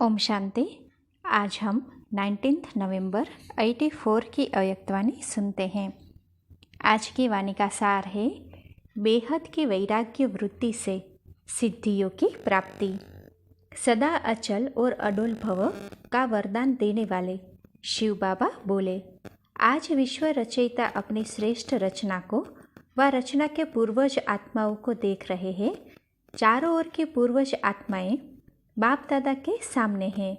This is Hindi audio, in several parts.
ओम शांति। आज हम 19 नवंबर 84 की अव्यक्तवाणी सुनते हैं। आज की वाणी का सार है, बेहद की वैराग्य वृत्ति से सिद्धियों की प्राप्ति। सदा अचल और अडोल भव का वरदान देने वाले शिव बाबा बोले, आज विश्व रचयिता अपनी श्रेष्ठ रचना को व रचना के पूर्वज आत्माओं को देख रहे हैं। चारों ओर की पूर्वज आत्माएं बाप दादा के सामने हैं।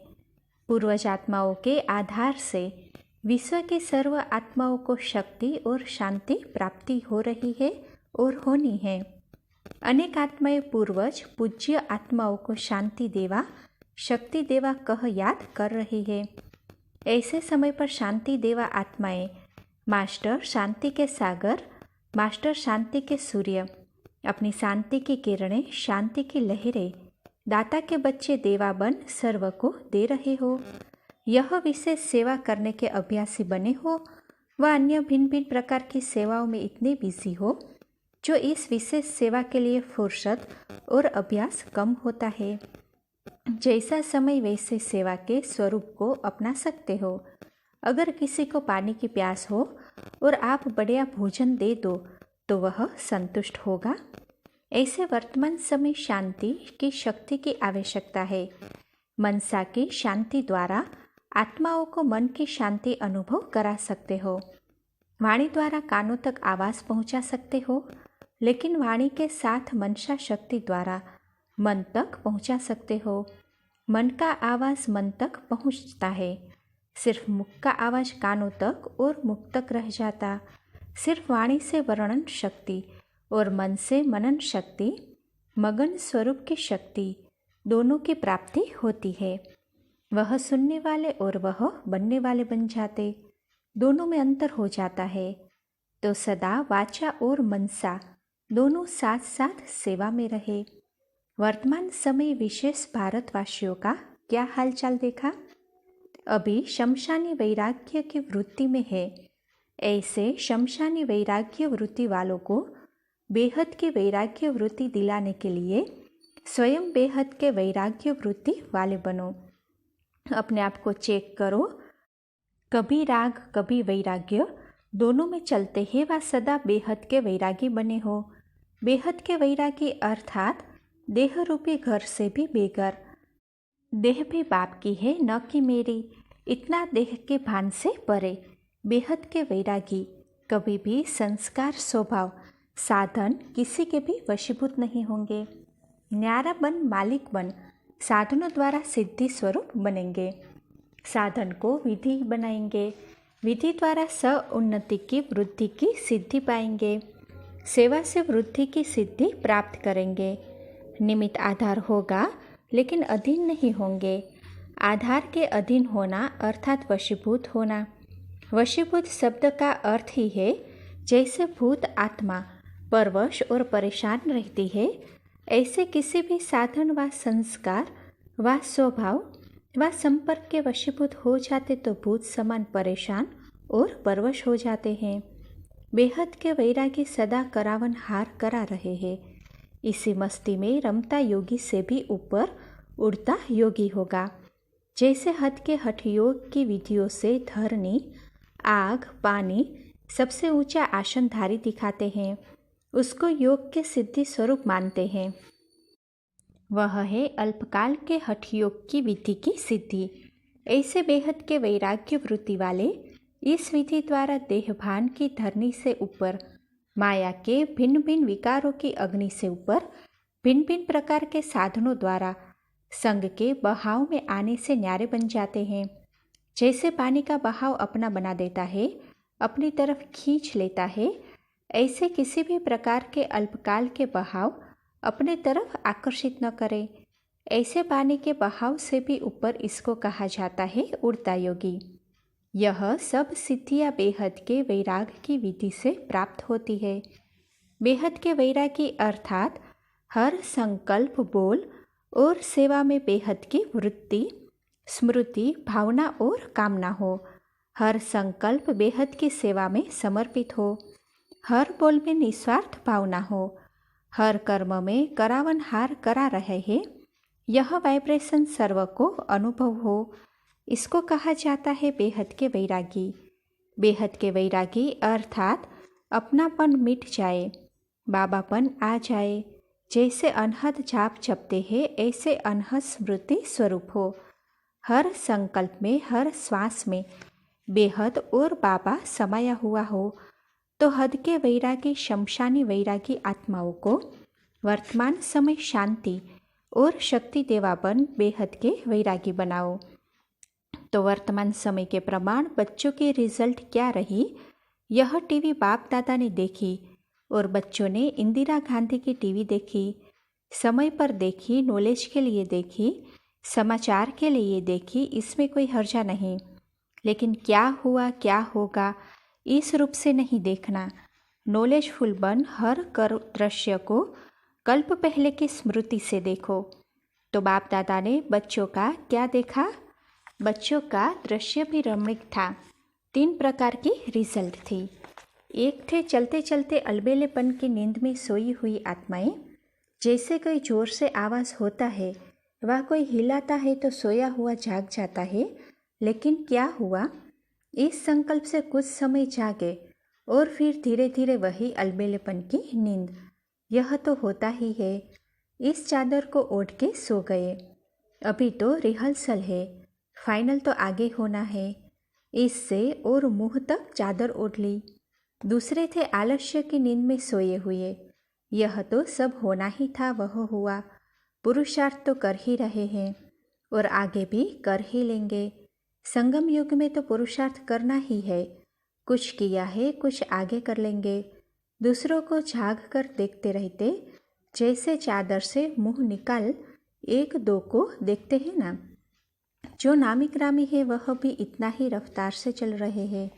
पूर्वज आत्माओं के आधार से विश्व की सर्व आत्माओं को शक्ति और शांति प्राप्ति हो रही है और होनी है। अनेक आत्माएं पूर्वज पूज्य आत्माओं को शांति देवा शक्ति देवा कह याद कर रही है। ऐसे समय पर शांति देवा आत्माएं मास्टर शांति के सागर, मास्टर शांति के सूर्य, अपनी शांति की किरणें, शांति की लहरें दाता के बच्चे देवा बन सर्व को दे रहे हो। यह विशेष सेवा करने के अभ्यासी बने हो व अन्य भिन्न भिन्न प्रकार की सेवाओं में इतने बिजी हो जो इस विशेष सेवा के लिए फुर्सत और अभ्यास कम होता है। जैसा समय वैसे सेवा के स्वरूप को अपना सकते हो। अगर किसी को पानी की प्यास हो और आप बढ़िया भोजन दे दो तो वह संतुष्ट होगा। ऐसे वर्तमान समय शांति की शक्ति की आवश्यकता है। मनसा की शांति द्वारा आत्माओं को मन की शांति अनुभव करा सकते हो। वाणी द्वारा कानों तक आवाज़ पहुंचा सकते हो, लेकिन वाणी के साथ मनसा शक्ति द्वारा मन तक पहुंचा सकते हो। मन का आवाज़ मन तक पहुंचता है, सिर्फ मुख का आवाज़ कानों तक और मुख तक रह जाता। सिर्फ वाणी से वर्णन शक्ति और मन से मनन शक्ति, मगन स्वरूप की शक्ति, दोनों की प्राप्ति होती है। वह सुनने वाले और वह बनने वाले बन जाते, दोनों में अंतर हो जाता है। तो सदा वाचा और मनसा दोनों साथ साथ सेवा में रहे। वर्तमान समय विशेष भारतवासियों का क्या हालचाल देखा? अभी शमशानी वैराग्य की वृत्ति में है। ऐसे शमशानी वैराग्य वृत्ति वालों को बेहद की वैराग्य वृत्ति दिलाने के लिए स्वयं बेहद के वैराग्य वृत्ति वाले बनो। अपने आप को चेक करो, कभी राग कभी वैराग्य दोनों में चलते हैं व सदा बेहद के वैरागी बने हो। बेहद के वैरागी अर्थात देह रूपी घर से भी बेघर। देह भी बाप की है न कि मेरी, इतना देह के भान से परे। बेहद के वैरागी कभी भी संस्कार, स्वभाव, साधन किसी के भी वशीभूत नहीं होंगे। न्यारा बन, मालिक बन साधनों द्वारा सिद्धि स्वरूप बनेंगे। साधन को विधि बनाएंगे, विधि द्वारा स उन्नति की वृद्धि की सिद्धि पाएंगे। सेवा से वृद्धि की सिद्धि प्राप्त करेंगे। निमित्त आधार होगा लेकिन अधीन नहीं होंगे। आधार के अधीन होना अर्थात वशीभूत होना। वशीभूत शब्द का अर्थ ही है जैसे भूत आत्मा परवश और परेशान रहती है, ऐसे किसी भी साधन व संस्कार व स्वभाव व संपर्क के वशीभूत हो जाते तो भूत समान परेशान और परवश हो जाते हैं। बेहद के वैरागी सदा करावन हार करा रहे हैं। इसी मस्ती में रमता योगी से भी ऊपर उड़ता योगी होगा। जैसे हद के हठ योग की विधियों से धरनी, आग, पानी सबसे ऊंचा आसनधारी दिखाते हैं, उसको योग के सिद्धि स्वरूप मानते हैं। वह है अल्पकाल के हठ योग की विधि की सिद्धि। ऐसे बेहद के वैराग्य वृत्ति वाले इस विधि द्वारा देहभान की धरनी से ऊपर, माया के भिन्न भिन्न विकारों की अग्नि से ऊपर, भिन्न भिन्न प्रकार के साधनों द्वारा संग के बहाव में आने से न्यारे बन जाते हैं। जैसे पानी का बहाव अपना बना देता है, अपनी तरफ खींच लेता है, ऐसे किसी भी प्रकार के अल्पकाल के बहाव अपने तरफ आकर्षित न करे। ऐसे पानी के बहाव से भी ऊपर इसको कहा जाता है उड़ता योगी। यह सब सिद्धियां बेहद के वैराग की विधि से प्राप्त होती है। बेहद के वैरागी अर्थात हर संकल्प, बोल और सेवा में बेहद की वृत्ति, स्मृति, भावना और कामना हो। हर संकल्प बेहद की सेवा में समर्पित हो। हर बोल में निस्वार्थ भावना हो। हर कर्म में करावन हार करा रहे हैं, यह वाइब्रेशन सर्व को अनुभव हो, इसको कहा जाता है बेहद के वैरागी। बेहद के वैरागी अर्थात अपनापन मिट जाए, बाबापन आ जाए। जैसे अनहद जाप जपते हैं ऐसे अनहद स्मृति स्वरूप हो। हर संकल्प में, हर श्वास में बेहद और बाबा समाया हुआ हो, तो हद के वैरागी शमशानी वैरागी आत्माओं को वर्तमान समय शांति और शक्ति देवापन बेहद के वैरागी बनाओ। तो वर्तमान समय के प्रमाण बच्चों की रिजल्ट क्या रही, यह टीवी बाप दादा ने देखी और बच्चों ने इंदिरा गांधी की टीवी देखी, समय पर देखी, नॉलेज के लिए देखी, समाचार के लिए देखी, इसमें कोई हर्जा नहीं। लेकिन क्या हुआ क्या होगा इस रूप से नहीं देखना। नॉलेजफुल बन हर कर दृश्य को कल्प पहले की स्मृति से देखो। तो बाप दादा ने बच्चों का क्या देखा? बच्चों का दृश्य भी रमणीक था। 3 प्रकार की रिजल्ट थी। एक थे चलते चलते अलबेलेपन की नींद में सोई हुई आत्माएं। जैसे कोई जोर से आवाज़ होता है, वह कोई हिलाता है तो सोया हुआ जाग जाता है। लेकिन क्या हुआ? इस संकल्प से कुछ समय जागे और फिर धीरे धीरे वही अलबेलेपन की नींद। यह तो होता ही है। इस चादर को ओढ़ के सो गए। अभी तो रिहर्सल है, फाइनल तो आगे होना है। इससे और मुंह तक चादर ओढ़ ली। दूसरे थे आलस्य की नींद में सोए हुए। यह तो सब होना ही था, वह हुआ। पुरुषार्थ तो कर ही रहे हैं और आगे भी कर ही लेंगे। संगम युग में तो पुरुषार्थ करना ही है। कुछ किया है, कुछ आगे कर लेंगे। दूसरों को झांक कर देखते रहते, जैसे चादर से मुंह निकाल 1-2 को देखते हैं ना। जो नामी ग्रामी है वह भी इतना ही रफ्तार से चल रहे हैं,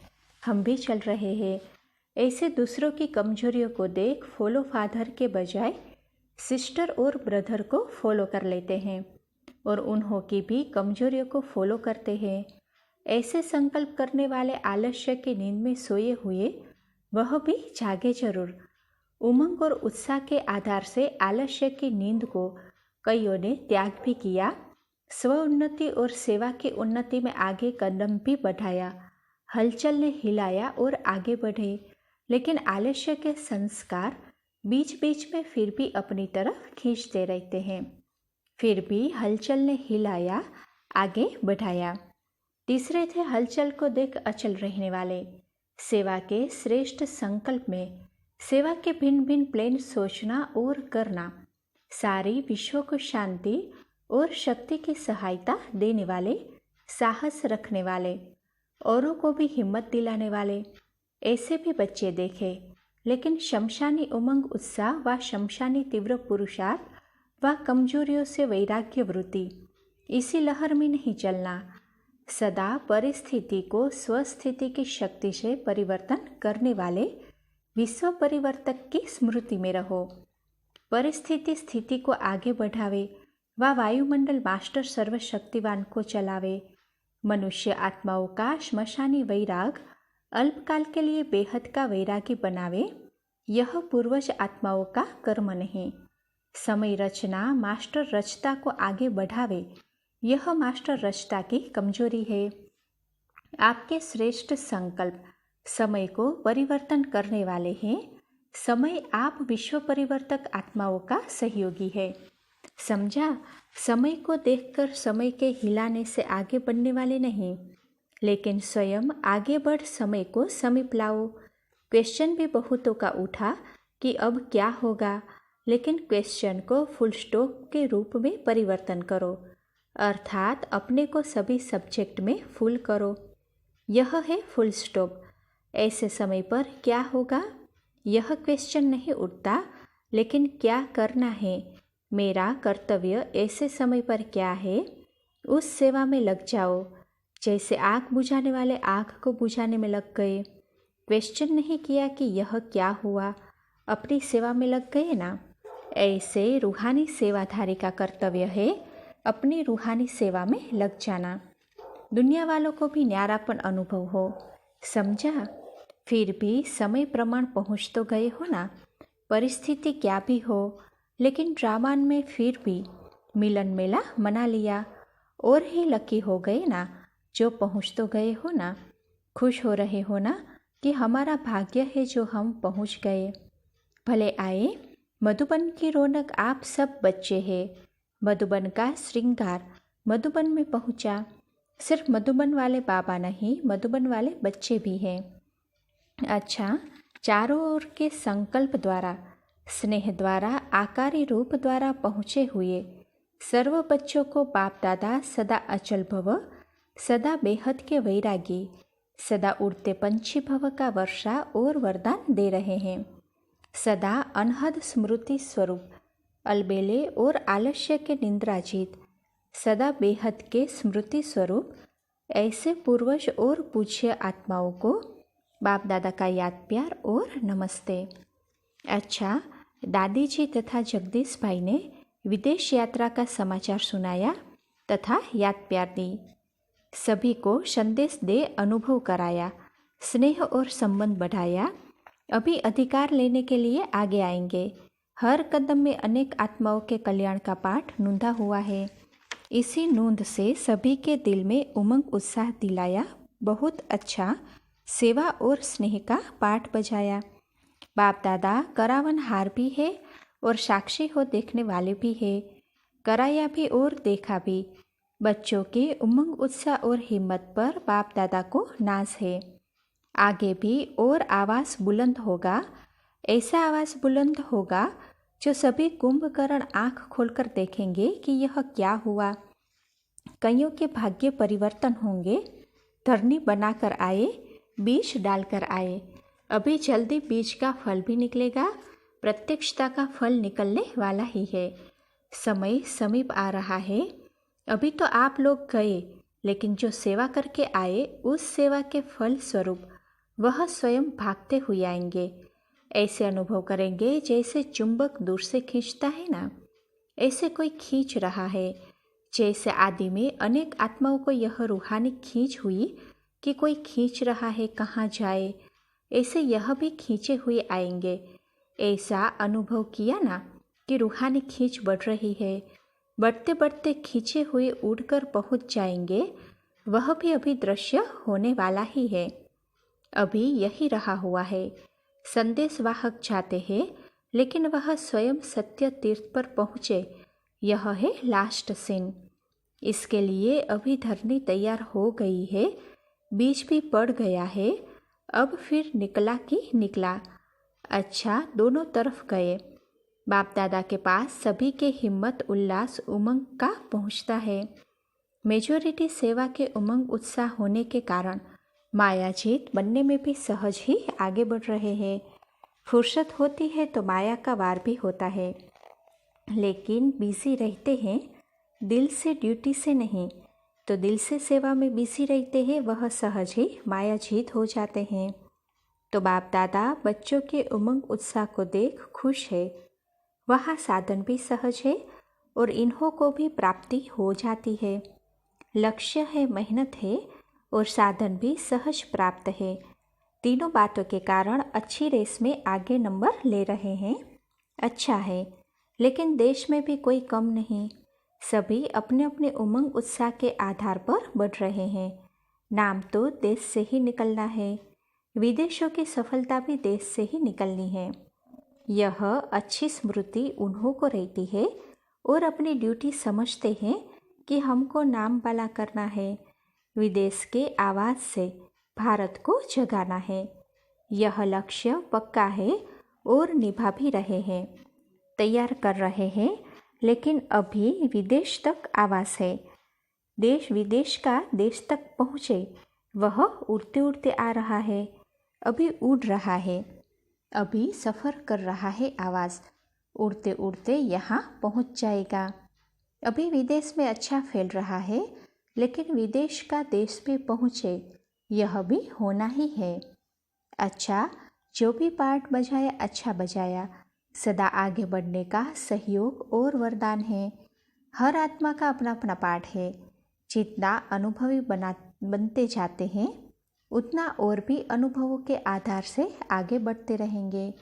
हम भी चल रहे हैं। ऐसे दूसरों की कमजोरियों को देख फॉलो फादर के बजाय सिस्टर और ब्रदर को फॉलो कर लेते हैं और उन्हों की भी कमजोरियों को फॉलो करते हैं। ऐसे संकल्प करने वाले आलस्य की नींद में सोए हुए वह भी जागे जरूर। उमंग और उत्साह के आधार से आलस्य की नींद को कईयों ने त्याग भी किया। स्व उन्नति और सेवा की उन्नति में आगे कदम भी बढ़ाया। हलचल ने हिलाया और आगे बढ़े। लेकिन आलस्य के संस्कार बीच बीच में फिर भी अपनी तरफ खींचते रहते हैं। फिर भी हलचल ने हिलाया, आगे बढ़ाया। तीसरे थे हलचल को देख अचल रहने वाले। सेवा के श्रेष्ठ संकल्प में सेवा के भिन्न भिन्न प्लेन सोचना और करना, सारी विश्व को शांति और शक्ति की सहायता देने वाले, साहस रखने वाले, औरों को भी हिम्मत दिलाने वाले, ऐसे भी बच्चे देखे। लेकिन शमशानी उमंग उत्साह व शमशानी तीव्र पुरुषार्थ व कमजोरियों से वैराग्य वृत्ति, इसी लहर में नहीं चलना। सदा परिस्थिति को स्वस्थिति की शक्ति से परिवर्तन करने वाले विश्व परिवर्तक की स्मृति में रहो। परिस्थिति स्थिति को आगे बढ़ावे व वायुमंडल मास्टर सर्वशक्तिवान को चलावे। मनुष्य आत्माओं का श्मशानी वैराग अल्पकाल के लिए बेहद का वैरागी बनावे, यह पूर्वज आत्माओं का कर्म नहीं। समय रचना मास्टर रचता को आगे बढ़ावे, यह मास्टर रचता की कमजोरी है। आपके श्रेष्ठ संकल्प समय को परिवर्तन करने वाले हैं। समय आप विश्व परिवर्तक आत्माओं का सहयोगी है। समझा? समय को देखकर समय के हिलाने से आगे बढ़ने वाले नहीं, लेकिन स्वयं आगे बढ़ समय को समीप लाओ। क्वेश्चन भी बहुतों का उठा कि अब क्या होगा, लेकिन क्वेश्चन को फुल स्टॉप के रूप में परिवर्तन करो, अर्थात अपने को सभी सब्जेक्ट में फुल करो। यह है फुल स्टॉप। ऐसे समय पर क्या होगा, यह क्वेश्चन नहीं उठता, लेकिन क्या करना है, मेरा कर्तव्य ऐसे समय पर क्या है, उस सेवा में लग जाओ। जैसे आग बुझाने वाले आग को बुझाने में लग गए। क्वेश्चन नहीं किया कि यह क्या हुआ, अपनी सेवा में लग गए ना। ऐसे रूहानी सेवाधारी का कर्तव्य है अपनी रूहानी सेवा में लग जाना। दुनिया वालों को भी न्यारापन अनुभव हो। समझा? फिर भी समय प्रमाण पहुँच तो गए हो ना। परिस्थिति क्या भी हो, लेकिन ड्रामा में फिर भी मिलन मेला मना लिया। और ही लकी हो गए ना, जो पहुँच तो गए हो ना। खुश हो रहे हो ना कि हमारा भाग्य है जो हम पहुँच गए। भले आए मधुबन की रौनक, आप सब बच्चे हैं। मधुबन का श्रृंगार मधुबन में पहुँचा। सिर्फ मधुबन वाले बाबा नहीं, मधुबन वाले बच्चे भी हैं। अच्छा, चारों ओर के संकल्प द्वारा, स्नेह द्वारा, आकारी रूप द्वारा पहुँचे हुए सर्व बच्चों को बाप दादा सदा अचल भव, सदा बेहद के वैरागी, सदा उड़ते पंछी भव का वर्षा और वरदान दे रहे हैं। सदा अनहद स्मृति स्वरूप, अलबेले और आलस्य के निंद्राजीत, सदा बेहद के स्मृति स्वरूप ऐसे पूर्वज और पूज्य आत्माओं को बाप दादा का याद प्यार और नमस्ते। अच्छा, दादी जी तथा जगदीश भाई ने विदेश यात्रा का समाचार सुनाया तथा याद प्यार दी। सभी को संदेश दे अनुभव कराया, स्नेह और संबंध बढ़ाया। अभी अधिकार लेने के लिए आगे आएंगे। हर कदम में अनेक आत्माओं के कल्याण का पाठ नूंधा हुआ है। इसी नूंद से सभी के दिल में उमंग उत्साह दिलाया। बहुत अच्छा सेवा और स्नेह का पाठ बजाया। बाप दादा करावन हार भी है और साक्षी हो देखने वाले भी है। कराया भी और देखा भी। बच्चों के उमंग उत्साह और हिम्मत पर बाप दादा को नाज है। आगे भी और आवाज़ बुलंद होगा। ऐसा आवाज़ बुलंद होगा जो सभी कुंभकर्ण आँख खोलकर देखेंगे कि यह क्या हुआ। कईयों के भाग्य परिवर्तन होंगे। धरनी बनाकर आए, बीज डालकर आए। अभी जल्दी बीज का फल भी निकलेगा। प्रत्यक्षता का फल निकलने वाला ही है। समय समीप आ रहा है। अभी तो आप लोग गए, लेकिन जो सेवा करके आए उस सेवा के फल स्वरूप वह स्वयं भागते हुए आएंगे। ऐसे अनुभव करेंगे जैसे चुंबक दूर से खींचता है ना, ऐसे कोई खींच रहा है। जैसे आदि में अनेक आत्माओं को यह रूहानी खींच हुई कि कोई खींच रहा है, कहाँ जाए, ऐसे यह भी खींचे हुए आएंगे। ऐसा अनुभव किया ना कि रूहानी खींच बढ़ रही है। बढ़ते बढ़ते खींचे हुए उड़कर पहुंच जाएंगे। वह भी अभी दृश्य होने वाला ही है। अभी यही रहा हुआ है। संदेश वाहक जाते हैं, लेकिन वह स्वयं सत्य तीर्थ पर पहुँचे। यह है लास्ट सीन। इसके लिए अभी धरनी तैयार हो गई है। बीज भी पड़ गया है। अब फिर निकला कि निकला। अच्छा, दोनों तरफ गए। बाप दादा के पास सभी के हिम्मत, उल्लास, उमंग का पहुंचता है। मेजॉरिटी सेवा के उमंग उत्साह होने के कारण मायाजीत बनने में भी सहज ही आगे बढ़ रहे हैं। फुर्सत होती है तो माया का वार भी होता है, लेकिन बिजी रहते हैं दिल से, ड्यूटी से नहीं। तो दिल से सेवा में बिजी रहते हैं, वह सहज ही मायाजीत हो जाते हैं। तो बाप दादा बच्चों के उमंग उत्साह को देख खुश है। वहाँ साधन भी सहज है और इन्हों को भी प्राप्ति हो जाती है। लक्ष्य है, मेहनत है और साधन भी सहज प्राप्त है। तीनों बातों के कारण अच्छी रेस में आगे नंबर ले रहे हैं। अच्छा है, लेकिन देश में भी कोई कम नहीं। सभी अपने अपने उमंग उत्साह के आधार पर बढ़ रहे हैं। नाम तो देश से ही निकलना है। विदेशों की सफलता भी देश से ही निकलनी है। यह अच्छी स्मृति उन्हों को रहती है और अपनी ड्यूटी समझते हैं कि हमको नाम वाला करना है। विदेश के आवाज़ से भारत को जगाना है। यह लक्ष्य पक्का है और निभा भी रहे हैं, तैयार कर रहे हैं। लेकिन अभी विदेश तक आवाज़ है। देश विदेश का देश तक पहुँचे, वह उड़ते उड़ते आ रहा है। अभी उड़ रहा है, अभी सफ़र कर रहा है आवाज़। उड़ते उड़ते यहाँ पहुँच जाएगा। अभी विदेश में अच्छा फैल रहा है, लेकिन विदेश का देश में पहुँचे, यह भी होना ही है। अच्छा, जो भी पार्ट बजाया अच्छा बजाया। सदा आगे बढ़ने का सहयोग और वरदान है। हर आत्मा का अपना अपना पाठ है। जितना अनुभवी बनते जाते हैं, उतना और भी अनुभवों के आधार से आगे बढ़ते रहेंगे।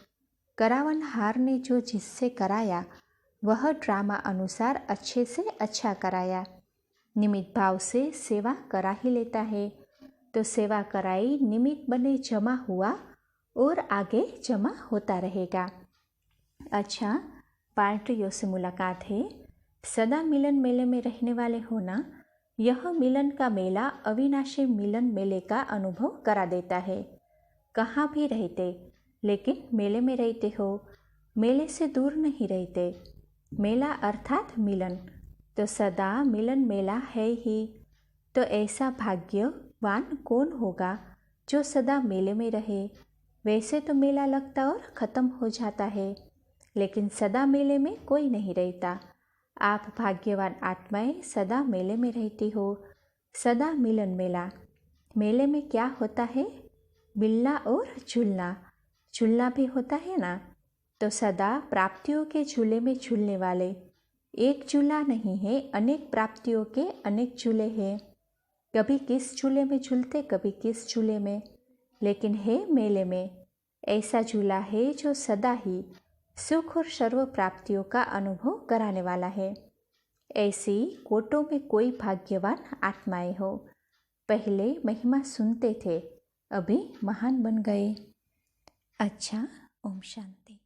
करावन हार ने जो जिससे कराया, वह ड्रामा अनुसार अच्छे से अच्छा कराया। निमित्त भाव से सेवा करा ही लेता है, तो सेवा कराई निमित्त बने जमा हुआ और आगे जमा होता रहेगा। अच्छा, पार्टियों से मुलाकात है। सदा मिलन मेले में रहने वाले होना, यह मिलन का मेला अविनाशी मिलन मेले का अनुभव करा देता है। कहाँ भी रहते लेकिन मेले में रहते हो, मेले से दूर नहीं रहते। मेला अर्थात मिलन, तो सदा मिलन मेला है ही। तो ऐसा भाग्यवान कौन होगा जो सदा मेले में रहे। वैसे तो मेला लगता और ख़त्म हो जाता है, लेकिन सदा मेले में कोई नहीं रहता। आप भाग्यवान आत्माएं सदा मेले में रहती हो। सदा मिलन मेला। मेले में क्या होता है? मिलना और झूलना। झूलना भी होता है ना। तो सदा प्राप्तियों के झूले में झूलने वाले। एक झूला नहीं है, अनेक प्राप्तियों के अनेक झूले हैं। कभी किस झूले में झूलते, कभी किस झूले में, लेकिन है मेले में। ऐसा झूला है जो सदा ही सुख और सर्व प्राप्तियों का अनुभव कराने वाला है। ऐसी कोटों में कोई भाग्यवान आत्माएं हो। पहले महिमा सुनते थे, अभी महान बन गए। अच्छा, ओम शांति।